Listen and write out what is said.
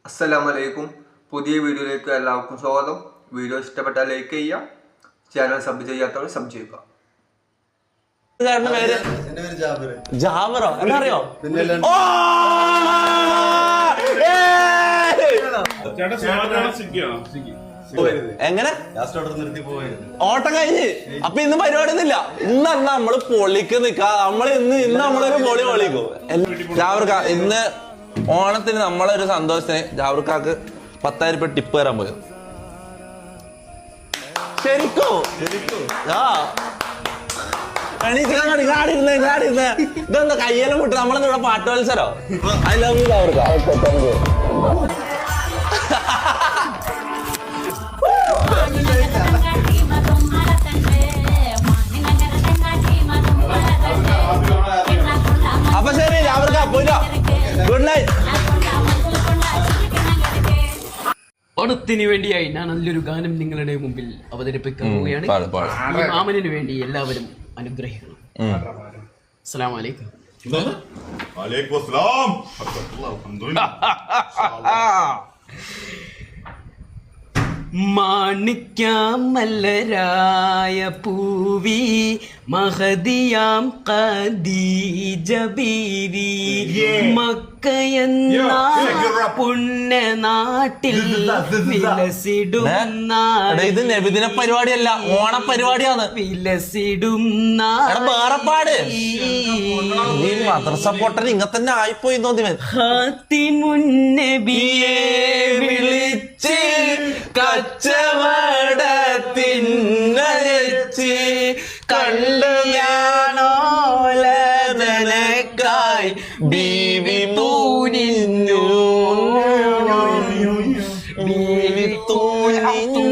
അസ്സലാമലൈക്കും. പുതിയ വീഡിയോയിലേക്ക് എല്ലാവർക്കും സ്വാഗതം. വീഡിയോ ഇഷ്ടപ്പെട്ടാൽ ലൈക്ക് ചെയ്യുക, ചാനൽ സബ് ചെയ്യാത്തവർ സബ് ചെയ്യുക. ജാബറോ എന്നറിയോ? എങ്ങനെ ഓട്ടം കഴിഞ്ഞ് അപ്പൊ ഇന്ന് പരിപാടി ഒന്നുമില്ല. ഇന്ന് നമ്മള് പൊളിക്ക് നിക്കാ. ഇന്ന് നമ്മളൊരു പൊളി പൊളിക്കും. ജാബർക്ക ഇന്ന് ഓണത്തിന് നമ്മളൊരു സന്തോഷത്തിന് ജാബർക്കാക്ക് 10,000 രൂപ ടിപ്പ് തരാൻ പോയത്. ശരിക്കോ? ഇതെന്താ കയ്യെല്ലാം വിട്ട് നമ്മളെന്താ ഇവിടെ പാട്ട് മത്സരോ? ഐ ലവ് യു ജാബർക്ക. അപ്പൊ ശരി ജാബർക്ക പോയില്ലോ. Good night. ഓണത്തിന് വേണ്ടിയായി ഞാൻ നല്ലൊരു ഗാനം നിങ്ങളുടെ മുമ്പിൽ അവതരിപ്പിക്കാൻ പോവുകയാണ്. ഈ മാമനിന് വേണ്ടി എല്ലാവരും അനുഗ്രഹിക്കണം. അസ്സലാമു അലൈക്കും. മാണിക്യമല്ലരായ പൂവി മഹദിയാം ഖദീജ ബീവി മക്കയെന്ന പുണ്യനാട്ടിൽ വിലസിടുന്ന ഇത് നബിദിന പരിപാടിയല്ല, ഓണപരിപാടിയാണ്. വിലസിടുന്ന വേറെപ്പാട് മദ്രസ പൊട്ടൻ ഇങ്ങ തന്നെ ആയിപ്പോയി തോന്നി. ഹാത്തിമുന്നബിയെ വിളിച്ച് കച്ചവടത്തിനച്ച് കണ്ടു ഞാനോലതനക്കായി ബീവി തൂനിന്നു ബീവി തൂനിന്നു